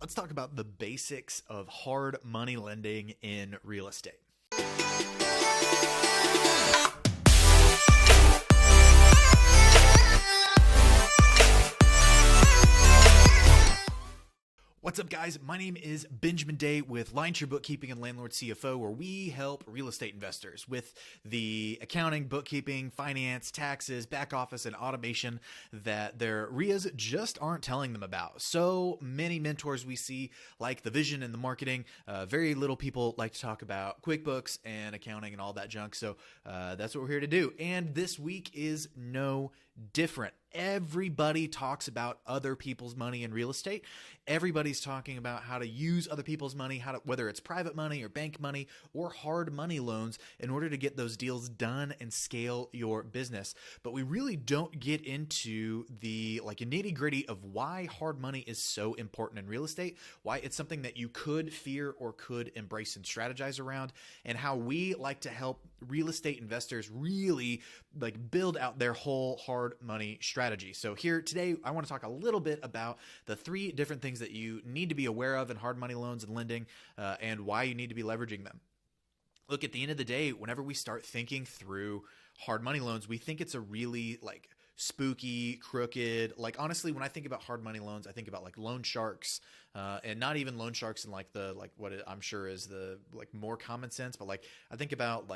Let's talk about the basics of hard money lending in real estate. What's up, guys? My name is Benjamin Day with Lionshare Bookkeeping and Landlord CFO, where we help real estate investors with the accounting, bookkeeping, finance, taxes, back office, and automation that their RIAs just aren't telling them about. So many mentors we see like the vision and the marketing. Very little people like to talk about QuickBooks and accounting and all that junk. So that's what we're here to do. And this week is no different. Everybody talks about other people's money in real estate. Everybody's talking about how to use other people's money, whether it's private money or bank money or hard money loans in order to get those deals done and scale your business. But we really don't get into the nitty-gritty of why hard money is so important in real estate, why it's something that you could fear or could embrace and strategize around, and how we like to help real estate investors really build out their whole hard money strategy. So here today, I want to talk a little bit about the 3 different things that you need to be aware of in hard money loans and lending, and why you need to be leveraging them. Look, at the end of the day, whenever we start thinking through hard money loans, we think it's a really spooky, crooked, honestly, when I think about hard money loans, I think about loan sharks, and not even loan sharks in what I'm sure is the more common sense, but I think about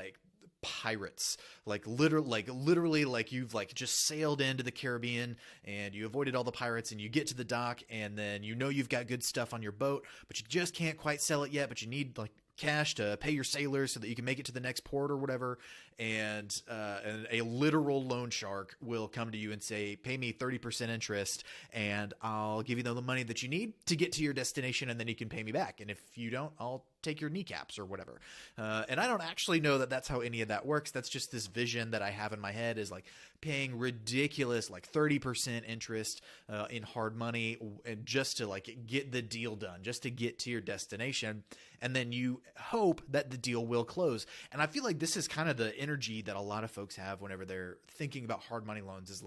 pirates, literally you've just sailed into the Caribbean and you avoided all the pirates and you get to the dock and then you've got good stuff on your boat, but you just can't quite sell it yet, but you need cash to pay your sailors so that you can make it to the next port or whatever. And a literal loan shark will come to you and say, pay me 30% interest and I'll give you the money that you need to get to your destination, and then you can pay me back. And if you don't, I'll take your kneecaps or whatever. And I don't actually know that that's how any of that works. That's just this vision that I have in my head, is paying ridiculous 30% interest in hard money, and just to get the deal done, just to get to your destination. And then you hope that the deal will close. And I feel like this is kind of the energy that a lot of folks have whenever they're thinking about hard money loans, is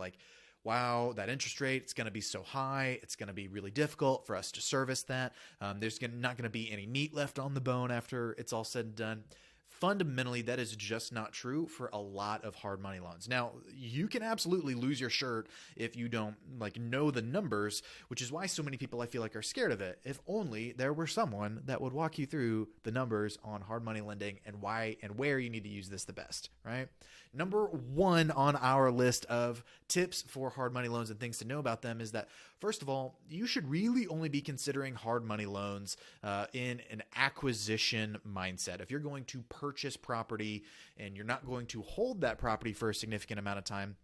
wow, that interest rate, it's going to be so high. It's going to be really difficult for us to service that. There's not going to be any meat left on the bone after it's all said and done. Fundamentally, that is just not true for a lot of hard money loans. Now, you can absolutely lose your shirt if you don't know the numbers, which is why so many people I feel are scared of it. If only there were someone that would walk you through the numbers on hard money lending and why and where you need to use this the best, right? Number 1 on our list of tips for hard money loans and things to know about them is that, first of all, you should really only be considering hard money loans in an acquisition mindset. If you're going to purchase property and you're not going to hold that property for a significant amount of time,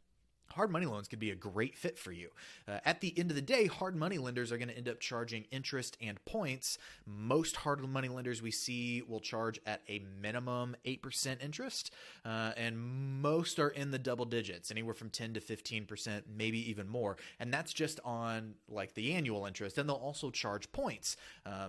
hard money loans could be a great fit for you. At the end of the day, hard money lenders are going to end up charging interest and points. Most hard money lenders we see will charge at a minimum 8% interest, and most are in the double digits, anywhere from 10 to 15%, maybe even more. And that's just on the annual interest. And they'll also charge points.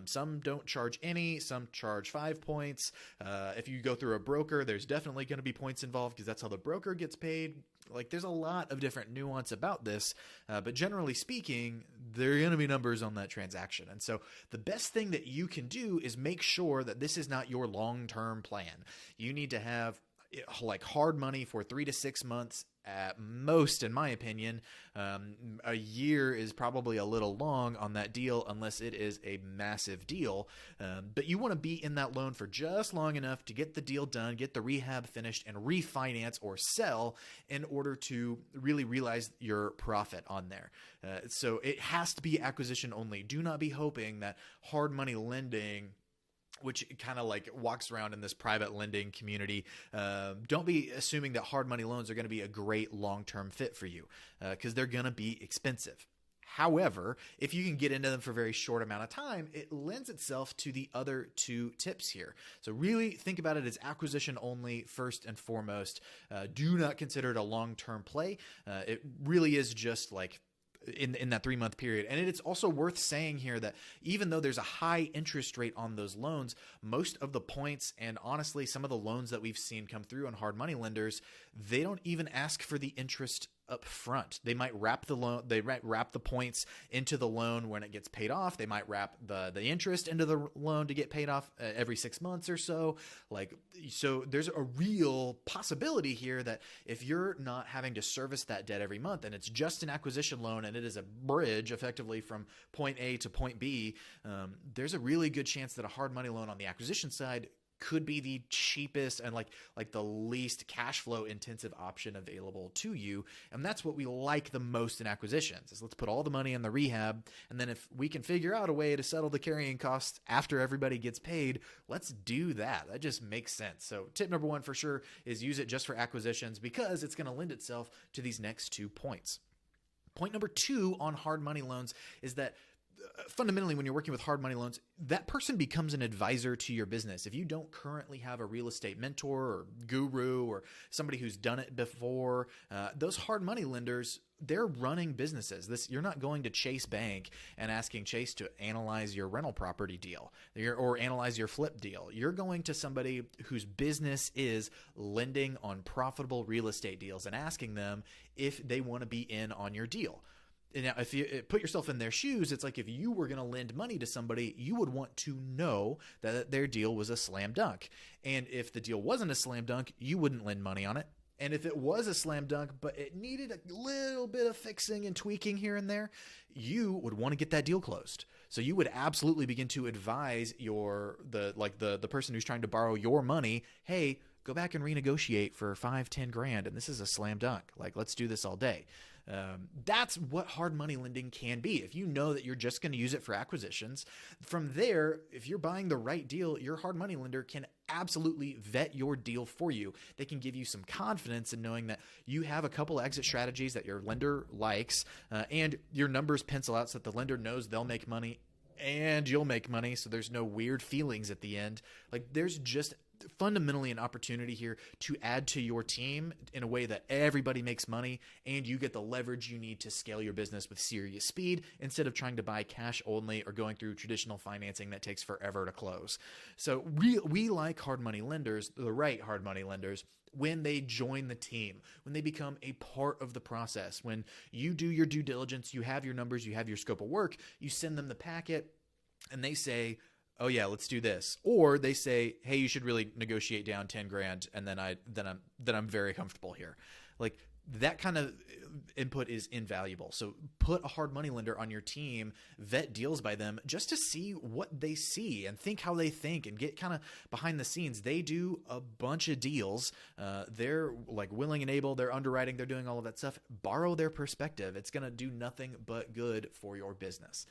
Some don't charge any, some charge 5 points. If you go through a broker, there's definitely going to be points involved because that's how the broker gets paid. There's a lot of different nuance about this, but generally speaking, there are going to be numbers on that transaction. And so the best thing that you can do is make sure that this is not your long-term plan. You need to have hard money for 3 to 6 months at most, in my opinion. A year is probably a little long on that deal unless it is a massive deal. But you want to be in that loan for just long enough to get the deal done, get the rehab finished, and refinance or sell in order to really realize your profit on there. So it has to be acquisition only. Do not be hoping that hard money lending, which kind of walks around in this private lending community. Don't be assuming that hard money loans are going to be a great long-term fit for you, because they're going to be expensive. However, if you can get into them for a very short amount of time, it lends itself to the other 2 tips here. So really think about it as acquisition only first and foremost. Do not consider it a long-term play. It really is just in that 3-month period. And it's also worth saying here that even though there's a high interest rate on those loans, most of the points, and honestly some of the loans that we've seen come through on hard money lenders, they don't even ask for the interest up front. They might wrap the loan, they might wrap the points into the loan when it gets paid off. They might wrap the interest into the loan to get paid off every 6 months or so. So there's a real possibility here that if you're not having to service that debt every month and it's just an acquisition loan and it is a bridge effectively from point A to point B, there's a really good chance that a hard money loan on the acquisition side could be the cheapest and like the least cash flow intensive option available to you. And that's what we like the most in acquisitions is let's put all the money in the rehab. And then if we can figure out a way to settle the carrying costs after everybody gets paid, let's do that. That just makes sense. So tip number 1 for sure is use it just for acquisitions because it's going to lend itself to these next 2 points. Point number 2 on hard money loans is that fundamentally, when you're working with hard money loans, that person becomes an advisor to your business. If you don't currently have a real estate mentor or guru or somebody who's done it before, those hard money lenders, they're running businesses. You're not going to Chase Bank and asking Chase to analyze your rental property deal or analyze your flip deal. You're going to somebody whose business is lending on profitable real estate deals and asking them if they want to be in on your deal. Now, if you put yourself in their shoes, it's like if you were going to lend money to somebody, you would want to know that their deal was a slam dunk. And if the deal wasn't a slam dunk, you wouldn't lend money on it. And if it was a slam dunk, but it needed a little bit of fixing and tweaking here and there, you would want to get that deal closed. So you would absolutely begin to advise the person who's trying to borrow your money, hey, go back and renegotiate for $5-10 grand. And this is a slam dunk. Like, let's do this all day. That's what hard money lending can be. If you know that you're just going to use it for acquisitions, from there, if you're buying the right deal, your hard money lender can absolutely vet your deal for you. They can give you some confidence in knowing that you have a couple exit strategies that your lender likes, and your numbers pencil out so that the lender knows they'll make money and you'll make money. So there's no weird feelings at the end. Like, there's just fundamentally an opportunity here to add to your team in a way that everybody makes money and you get the leverage you need to scale your business with serious speed instead of trying to buy cash only or going through traditional financing that takes forever to close. So we like hard money lenders, the right hard money lenders, when they join the team, when they become a part of the process, when you do your due diligence, you have your numbers, you have your scope of work, you send them the packet and they say, oh yeah, let's do this. Or they say, hey, you should really negotiate down 10 grand. And then I'm very comfortable here. Like, that kind of input is invaluable. So put a hard money lender on your team, vet deals by them just to see what they see and think how they think and get kind of behind the scenes. They do a bunch of deals. They're like willing and able, they're underwriting, they're doing all of that stuff. Borrow their perspective. It's going to do nothing but good for your business.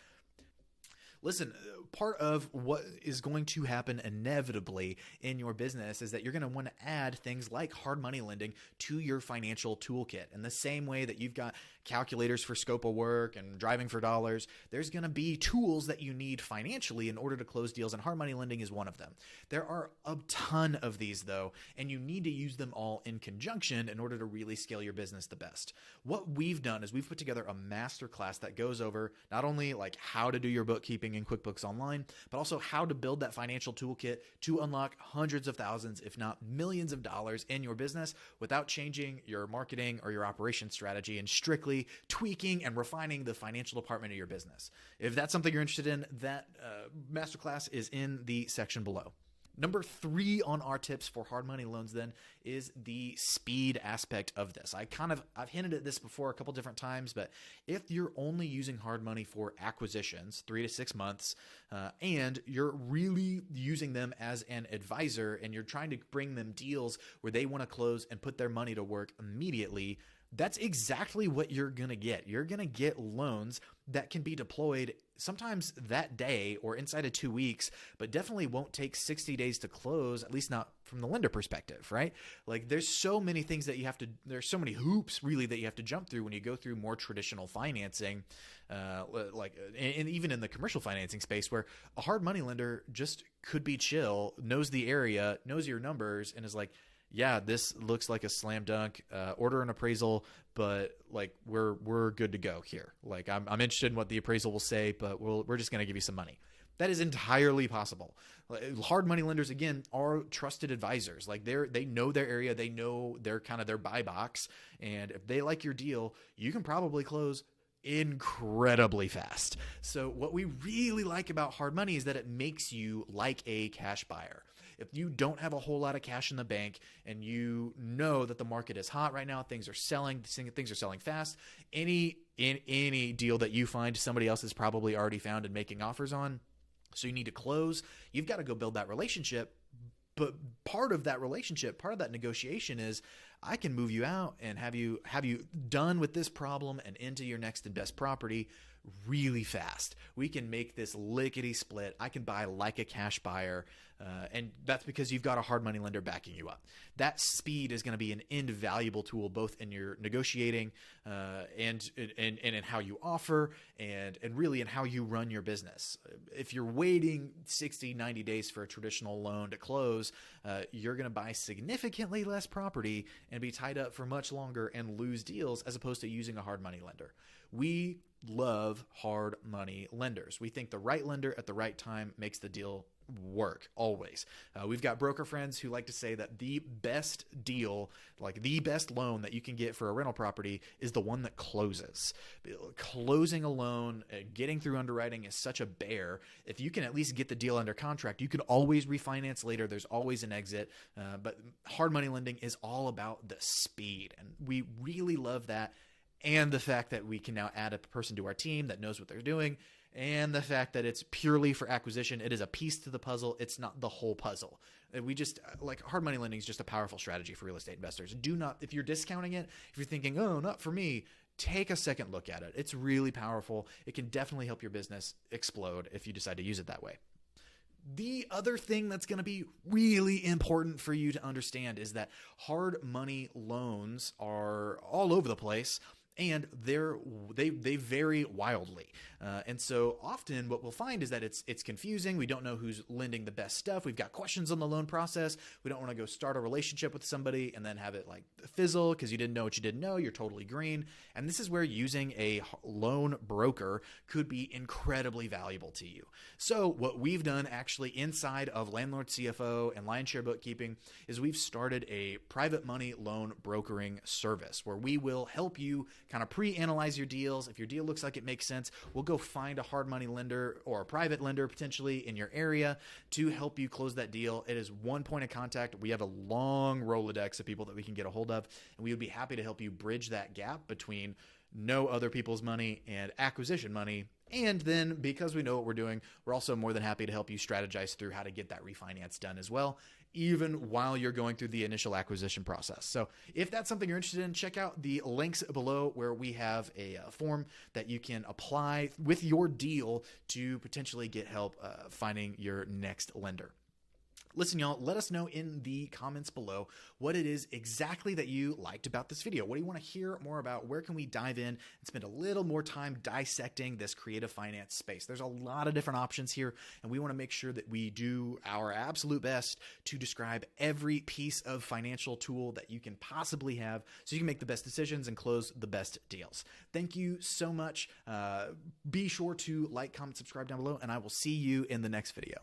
Listen, part of what is going to happen inevitably in your business is that you're going to want to add things like hard money lending to your financial toolkit. In the same way that you've got calculators for scope of work and driving for dollars, there's going to be tools that you need financially in order to close deals, and hard money lending is one of them. There are a ton of these though, and you need to use them all in conjunction in order to really scale your business the best. What we've done is we've put together a masterclass that goes over not only like how to do your bookkeeping in QuickBooks Online, but also how to build that financial toolkit to unlock hundreds of thousands, if not millions of dollars in your business without changing your marketing or your operations strategy and strictly tweaking and refining the financial department of your business. If that's something you're interested in, that masterclass is in the section below. Number 3 on our tips for hard money loans then is the speed aspect of this. I've hinted at this before a couple different times, but if you're only using hard money for acquisitions, 3 to 6 months, and you're really using them as an advisor and you're trying to bring them deals where they want to close and put their money to work immediately, that's exactly what you're going to get. You're going to get loans that can be deployed sometimes that day or inside of 2 weeks, but definitely won't take 60 days to close, at least not from the lender perspective, right? Like, there's so many things that there's so many hoops really that you have to jump through when you go through more traditional financing, and even in the commercial financing space, where a hard money lender just could be chill, knows the area, knows your numbers, and is like, yeah, this looks like a slam dunk, order an appraisal, but like we're good to go here. Like, I'm interested in what the appraisal will say, but we're just going to give you some money. That is entirely possible. Hard money lenders, again, are trusted advisors. Like they know their area, they know their kind of their buy box, and if they like your deal, you can probably close incredibly fast. So what we really like about hard money is that it makes you like a cash buyer. If you don't have a whole lot of cash in the bank and you know that the market is hot right now, things are selling fast, any deal that you find somebody else has probably already found and making offers on, so you need to close, you've got to go build that relationship. But part of that relationship, part of that negotiation is I can move you out and have you done with this problem and into your next and best property really fast. We can make this lickety split. I can buy like a cash buyer, and that's because you've got a hard money lender backing you up. That speed is going to be an invaluable tool both in your negotiating and in how you offer and really in how you run your business. If you're waiting 60, 90 days for a traditional loan to close, you're going to buy significantly less property and be tied up for much longer and lose deals as opposed to using a hard money lender. We love hard money lenders. We think the right lender at the right time makes the deal work always. We've got broker friends who like to say that the best deal, like the best loan that you can get for a rental property is the one that closes. Closing a loan, getting through underwriting is such a bear. If you can at least get the deal under contract, you can always refinance later. There's always an exit. But hard money lending is all about the speed. And we really love that. And the fact that we can now add a person to our team that knows what they're doing, and the fact that it's purely for acquisition. It is a piece to the puzzle. It's not the whole puzzle. We just like hard money lending is just a powerful strategy for real estate investors. Do not, if you're discounting it, if you're thinking, oh, not for me, take a second look at it. It's really powerful. It can definitely help your business explode if you decide to use it that way. The other thing that's going to be really important for you to understand is that hard money loans are all over the place. And they vary wildly. And so often what we'll find is that it's confusing. We don't know who's lending the best stuff. We've got questions on the loan process. We don't want to go start a relationship with somebody and then have it like fizzle because you didn't know what you didn't know. You're totally green. And this is where using a loan broker could be incredibly valuable to you. So what we've done actually inside of Landlord CFO and Lionshare Bookkeeping is we've started a private money loan brokering service where we will help you kind of pre-analyze your deals. If your deal looks like it makes sense, we'll go find a hard money lender or a private lender potentially in your area to help you close that deal. It is one point of contact. We have a long Rolodex of people that we can get a hold of, and we would be happy to help you bridge that gap between know other people's money and acquisition money. And then because we know what we're doing, we're also more than happy to help you strategize through how to get that refinance done as well, even while you're going through the initial acquisition process. So if that's something you're interested in, check out the links below where we have a form that you can apply with your deal to potentially get help finding your next lender. Listen, y'all, let us know in the comments below what it is exactly that you liked about this video. What do you want to hear more about? Where can we dive in and spend a little more time dissecting this creative finance space? There's a lot of different options here, and we want to make sure that we do our absolute best to describe every piece of financial tool that you can possibly have so you can make the best decisions and close the best deals. Thank you so much. Be sure to like, comment, subscribe down below, and I will see you in the next video.